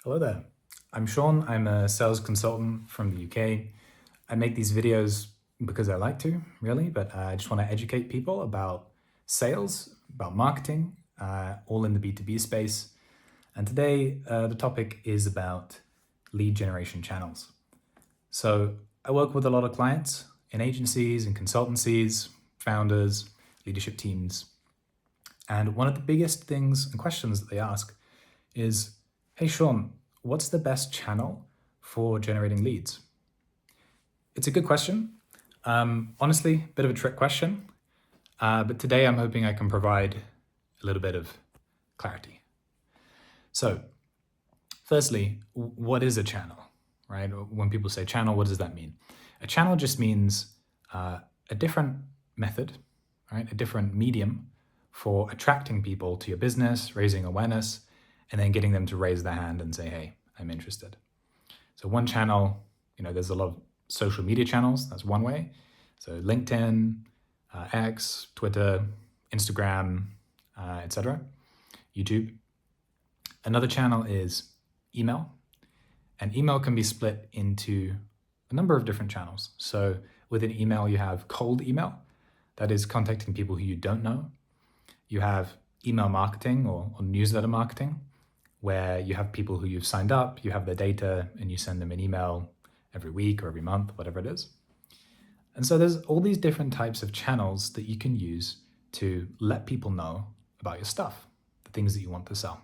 Hello there. I'm Sean. I'm a sales consultant from the UK. I make these videos because I like to, really, but I just want to educate people about sales, about marketing, all in the B2B space. And today, the topic is about lead generation channels. So I work with a lot of clients in agencies and consultancies, founders, leadership teams. And one of the biggest things and questions that they ask is, hey, Sean, what's the best channel for generating leads? It's a good question. Honestly, a bit of a trick question. But today I'm hoping I can provide a little bit of clarity. So firstly, what is a channel, right? When people say channel, what does that mean? A channel just means a different method, right? A different medium for attracting people to your business, raising awareness, and then getting them to raise their hand and say, hey, I'm interested. So one channel, there's a lot of social media channels. That's one way. So LinkedIn, X, Twitter, Instagram, etc., YouTube. Another channel is email. And email can be split into a number of different channels. So within email, you have cold email. That is contacting people who you don't know. You have email marketing or newsletter marketing, where you have people who you've signed up, you have their data, and you send them an email every week or every month, whatever it is. And so there's all these different types of channels that you can use to let people know about your stuff, the things that you want to sell.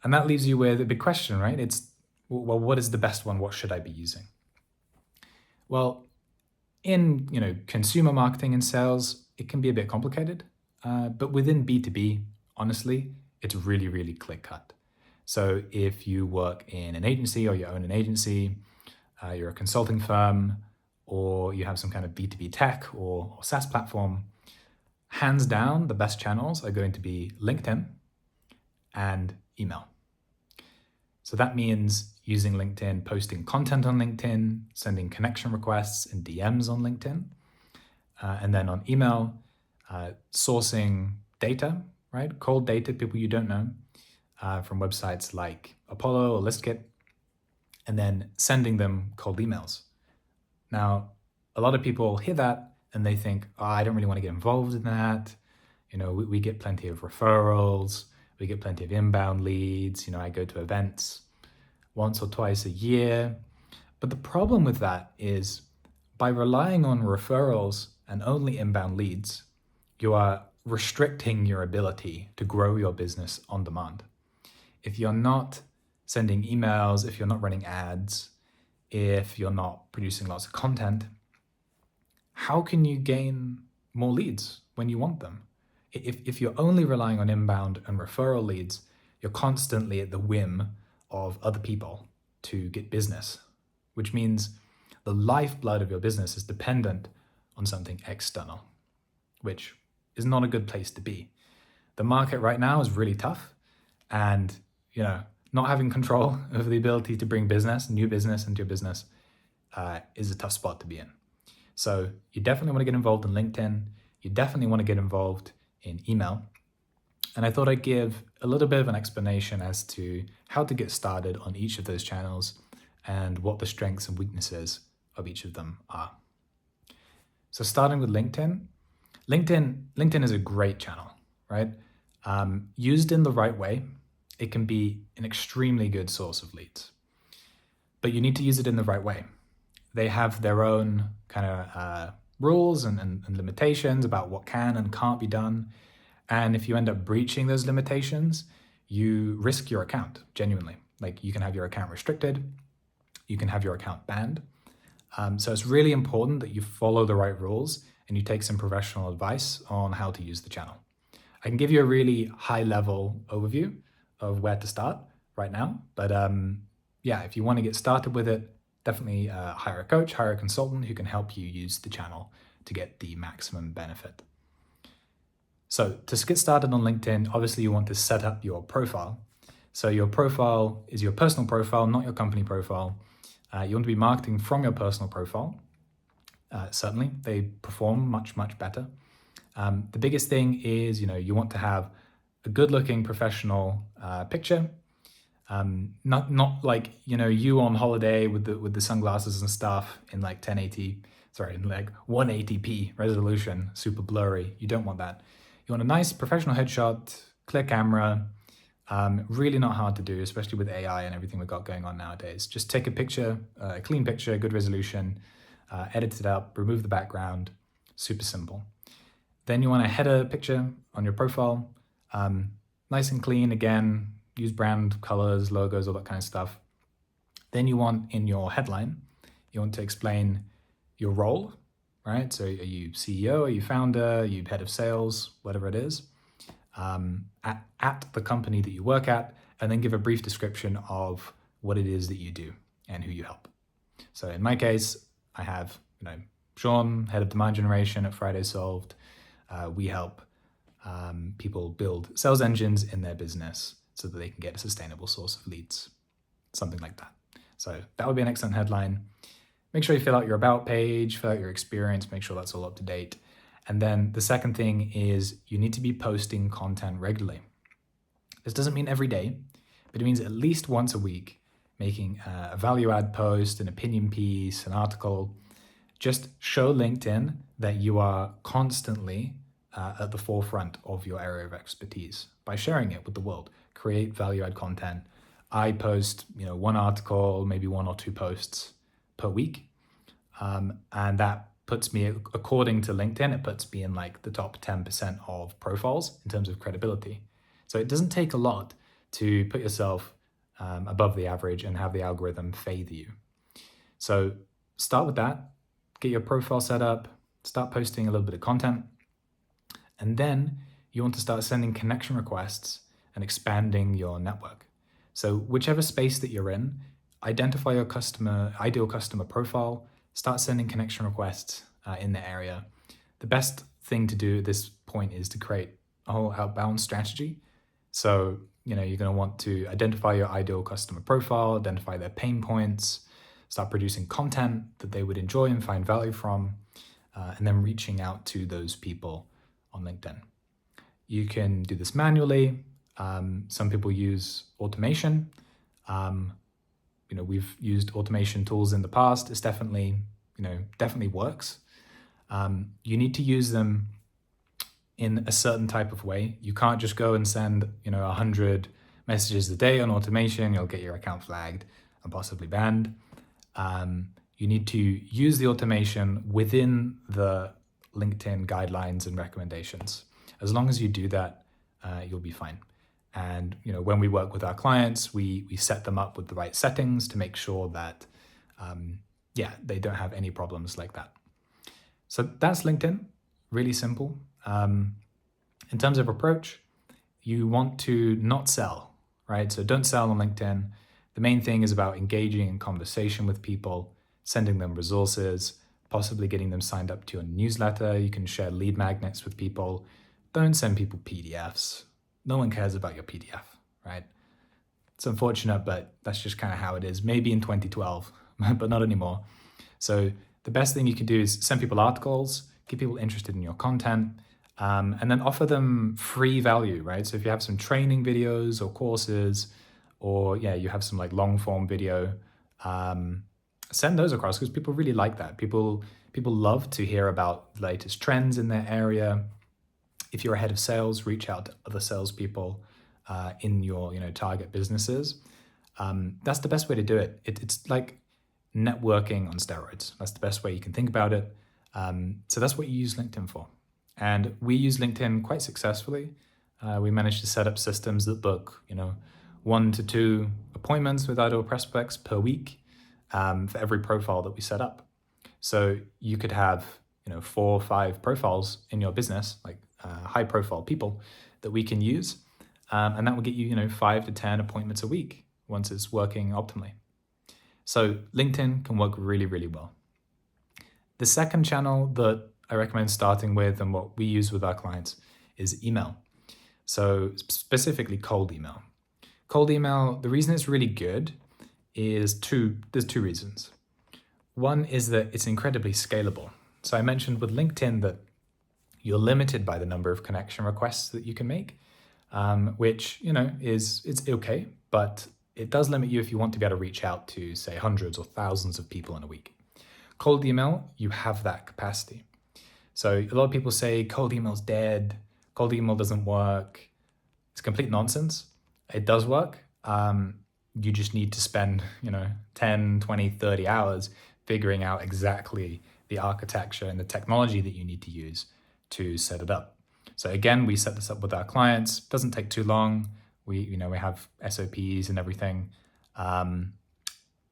And that leaves you with a big question, right? It's, well, what is the best one? What should I be using? Well, in consumer marketing and sales, it can be a bit complicated. But within B2B, honestly, it's really, really clear-cut. So if you work in an agency or you own an agency, you're a consulting firm, or you have some kind of B2B tech or SaaS platform, hands down, the best channels are going to be LinkedIn and email. So that means using LinkedIn, posting content on LinkedIn, sending connection requests and DMs on LinkedIn. And then on email, sourcing data, right? Cold data, people you don't know, from websites like Apollo or ListKit, and then sending them cold emails. Now, a lot of people hear that and they think, oh, I don't really want to get involved in that. We get plenty of referrals. We get plenty of inbound leads. I go to events once or twice a year. But the problem with that is by relying on referrals and only inbound leads, you are restricting your ability to grow your business on demand. If you're not sending emails, if you're not running ads, if you're not producing lots of content, how can you gain more leads when you want them? If you're only relying on inbound and referral leads, you're constantly at the whim of other people to get business, which means the lifeblood of your business is dependent on something external, which is not a good place to be. The market right now is really tough, and not having control over the ability to bring new business into your business is a tough spot to be in. So you definitely want to get involved in LinkedIn. You definitely want to get involved in email. And I thought I'd give a little bit of an explanation as to how to get started on each of those channels and what the strengths and weaknesses of each of them are. So starting with LinkedIn. LinkedIn is a great channel, right? Used in the right way, it can be an extremely good source of leads. But you need to use it in the right way. They have their own kind of rules and limitations about what can and can't be done. And if you end up breaching those limitations, you risk your account, genuinely. Like, you can have your account restricted, you can have your account banned. So it's really important that you follow the right rules and you take some professional advice on how to use the channel. I can give you a really high-level overview of where to start right now. But if you want to get started with it, definitely hire a coach, hire a consultant who can help you use the channel to get the maximum benefit. So to get started on LinkedIn, obviously you want to set up your profile. So your profile is your personal profile, not your company profile. You want to be marketing from your personal profile. Certainly, they perform much, much better. The biggest thing is, you want to have a good-looking professional picture. Not like, you on holiday with the sunglasses and stuff in like 1080, sorry, in like 180p resolution, super blurry. You don't want that. You want a nice professional headshot, clear camera. Really not hard to do, especially with AI and everything we've got going on nowadays. Just take a picture, a clean picture, good resolution, edit it up, remove the background. Super simple. Then you want a header picture on your profile. Nice and clean again. Use brand colors, logos, all that kind of stuff. Then you want in your headline, you want to explain your role, right? So are you CEO, are you founder, are you head of sales, whatever it is, at the company that you work at, and then give a brief description of what it is that you do and who you help. So in my case, I have, Sean, head of demand generation at Friday Solved. We help people build sales engines in their business so that they can get a sustainable source of leads, something like that. So that would be an excellent headline. Make sure you fill out your about page, fill out your experience, make sure that's all up to date. And then the second thing is you need to be posting content regularly. This doesn't mean every day, but it means at least once a week, making a value add post, an opinion piece, an article. Just show LinkedIn that you are constantly at the forefront of your area of expertise by sharing it with the world. Create value add content. I post, one article, maybe one or two posts per week. And that puts me, according to LinkedIn, it puts me in like the top 10% of profiles in terms of credibility. So it doesn't take a lot to put yourself above the average and have the algorithm favor you. So start with that, get your profile set up, start posting a little bit of content, and then you want to start sending connection requests and expanding your network. So whichever space that you're in, identify your ideal customer profile, start sending connection requests in the area. The best thing to do at this point is to create a whole outbound strategy. So, you're going to want to identify your ideal customer profile, identify their pain points, start producing content that they would enjoy and find value from, and then reaching out to those people on LinkedIn. You can do this manually. Some people use automation. We've used automation tools in the past. It's definitely works. You need to use them in a certain type of way. You can't just go and send, 100 messages a day on automation. You'll get your account flagged and possibly banned. You need to use the automation within the LinkedIn guidelines and recommendations. As long as you do that, you'll be fine. And when we work with our clients, we set them up with the right settings to make sure that they don't have any problems like that. So that's LinkedIn, really simple. In terms of approach, you want to not sell, right? So don't sell on LinkedIn. The main thing is about engaging in conversation with people, sending them resources, possibly getting them signed up to your newsletter. You can share lead magnets with people. Don't send people PDFs. No one cares about your PDF, right? It's unfortunate, but that's just kind of how it is. Maybe in 2012, but not anymore. So the best thing you can do is send people articles, get people interested in your content, and then offer them free value, right? So if you have some training videos or courses, or you have some like long form video, send those across because people really like that. People love to hear about the latest trends in their area. If you're a head of sales, reach out to other salespeople in your target businesses. That's the best way to do it. It's like networking on steroids. That's the best way you can think about it. So that's what you use LinkedIn for. And we use LinkedIn quite successfully. We managed to set up systems that book 1 to 2 appointments with ideal prospects per week for every profile that we set up. So you could have 4 or 5 profiles in your business, like high profile people that we can use. And that will get you 5 to 10 appointments a week once it's working optimally. So LinkedIn can work really, really well. The second channel that I recommend starting with and what we use with our clients is email. So specifically cold email. Cold email, the reason it's really good is there's 2 reasons. One is that it's incredibly scalable. So I mentioned with LinkedIn that you're limited by the number of connection requests that you can make, which, it's okay, but it does limit you if you want to be able to reach out to, say, hundreds or thousands of people in a week. Cold email, you have that capacity. So a lot of people say cold email's dead, cold email doesn't work. It's complete nonsense. It does work. You just need to spend, 10, 20, 30 hours figuring out exactly the architecture and the technology that you need to use to set it up. So again, we set this up with our clients. It doesn't take too long. We have SOPs and everything.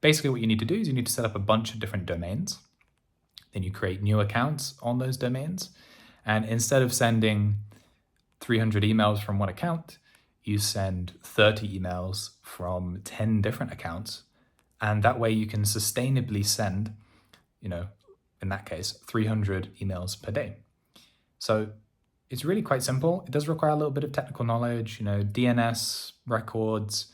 Basically what you need to do is you need to set up a bunch of different domains. Then you create new accounts on those domains. And instead of sending 300 emails from one account, you send 30 emails from 10 different accounts. And that way you can sustainably send, in that case, 300 emails per day. So it's really quite simple. It does require a little bit of technical knowledge, DNS records,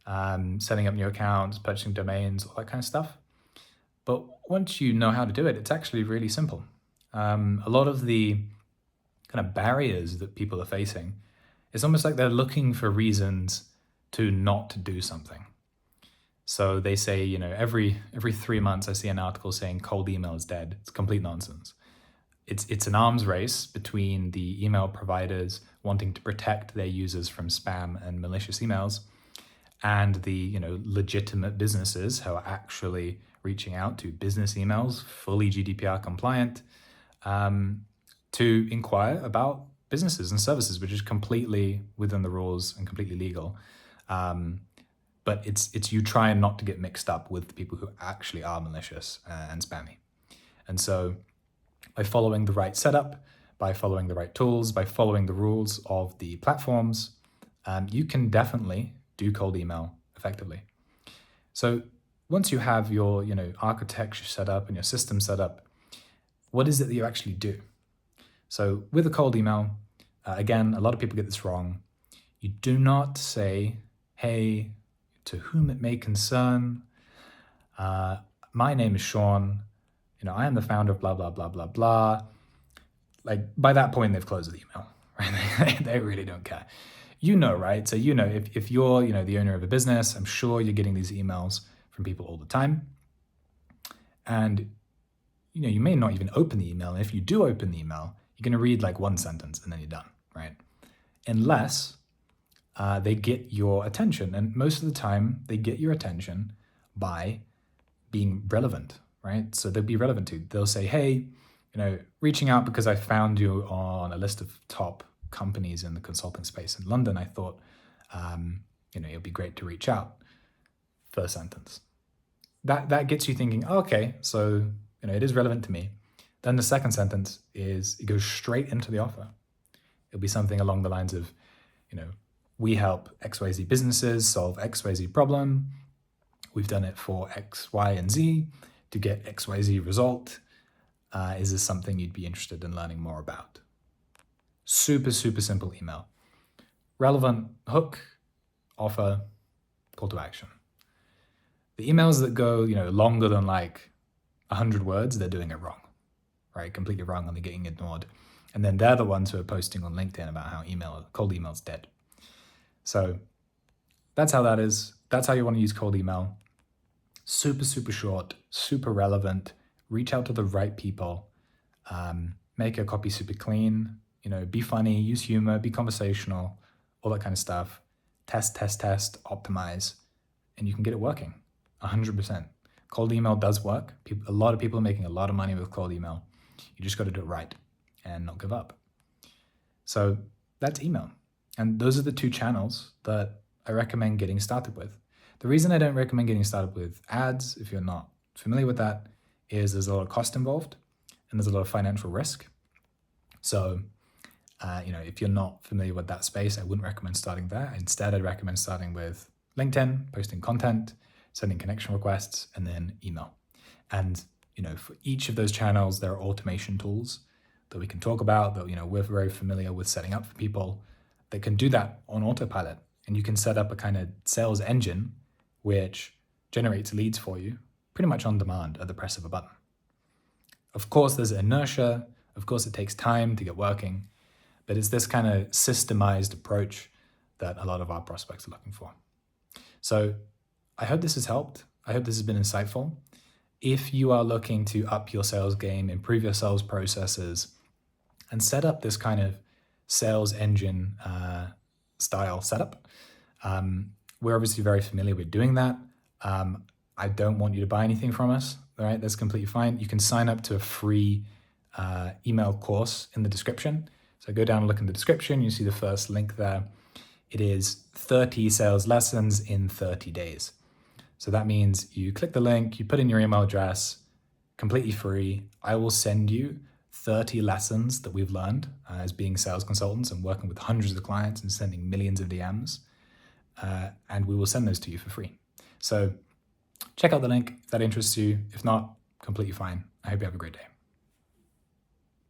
setting up new accounts, purchasing domains, all that kind of stuff. But once you know how to do it, it's actually really simple. A lot of the kind of barriers that people are facing, it's almost like they're looking for reasons to not do something. So they say, every 3 months I see an article saying cold email is dead. It's complete nonsense. It's an arms race between the email providers wanting to protect their users from spam and malicious emails and the legitimate businesses who are actually reaching out to business emails, fully GDPR compliant, to inquire about businesses and services, which is completely within the rules and completely legal. But it's you trying not to get mixed up with the people who actually are malicious and spammy. And so by following the right setup, by following the right tools, by following the rules of the platforms, you can definitely do cold email effectively. So once you have your architecture set up and your system set up, what is it that you actually do? So with a cold email, again, a lot of people get this wrong. You do not say, hey, to whom it may concern, my name is Sean, I am the founder of blah, blah, blah, blah, blah. Like by that point, they've closed the email, right? They really don't care. Right? So if you're, the owner of a business, I'm sure you're getting these emails from people all the time. And, you may not even open the email. And if you do open the email, you're going to read like one sentence and then you're done, right? Unless they get your attention. And most of the time they get your attention by being relevant, right? So they'll be relevant to, they'll say, hey, reaching out because I found you on a list of top companies in the consulting space in London. I thought, it'd be great to reach out. First sentence. That gets you thinking, oh, okay, so, it is relevant to me. Then the second sentence is, it goes straight into the offer. It'll be something along the lines of, we help XYZ businesses solve XYZ problem. We've done it for X, Y, and Z to get XYZ result. Is this something you'd be interested in learning more about? Super, super simple email. Relevant hook, offer, call to action. The emails that go, longer than like 100 words, they're doing it wrong, right? Completely wrong and they're getting ignored. And then they're the ones who are posting on LinkedIn about how cold email's dead. So that's how that is. That's how you want to use cold email. Super, super short, super relevant. Reach out to the right people. Make your copy super clean. Be funny, use humor, be conversational, all that kind of stuff. Test, optimize, and you can get it working 100%. Cold email does work. A lot of people are making a lot of money with cold email. You just got to do it right and not give up. So that's email. And those are the two channels that I recommend getting started with. The reason I don't recommend getting started with ads, if you're not familiar with that, is there's a lot of cost involved and there's a lot of financial risk. So, if you're not familiar with that space, I wouldn't recommend starting there. Instead, I'd recommend starting with LinkedIn, posting content, sending connection requests, and then email. And, for each of those channels, there are automation tools that we can talk about that, we're very familiar with setting up for people that can do that on autopilot. And you can set up a kind of sales engine which generates leads for you pretty much on demand at the press of a button. Of course, there's inertia. Of course, it takes time to get working, but it's this kind of systemized approach that a lot of our prospects are looking for. So I hope this has helped. I hope this has been insightful. If you are looking to up your sales game, improve your sales processes, and set up this kind of sales engine style setup, we're obviously very familiar with doing that. I don't want you to buy anything from us. All right, that's completely fine. You can sign up to a free email course in the description. So go down and look in the description. You see the first link there. It is 30 sales lessons in 30 days. So that means you click the link, you put in your email address, completely free. I will send you 30 lessons that we've learned as being sales consultants and working with hundreds of clients and sending millions of DMs. And we will send those to you for free. So check out the link if that interests you. If not, completely fine. I hope you have a great day.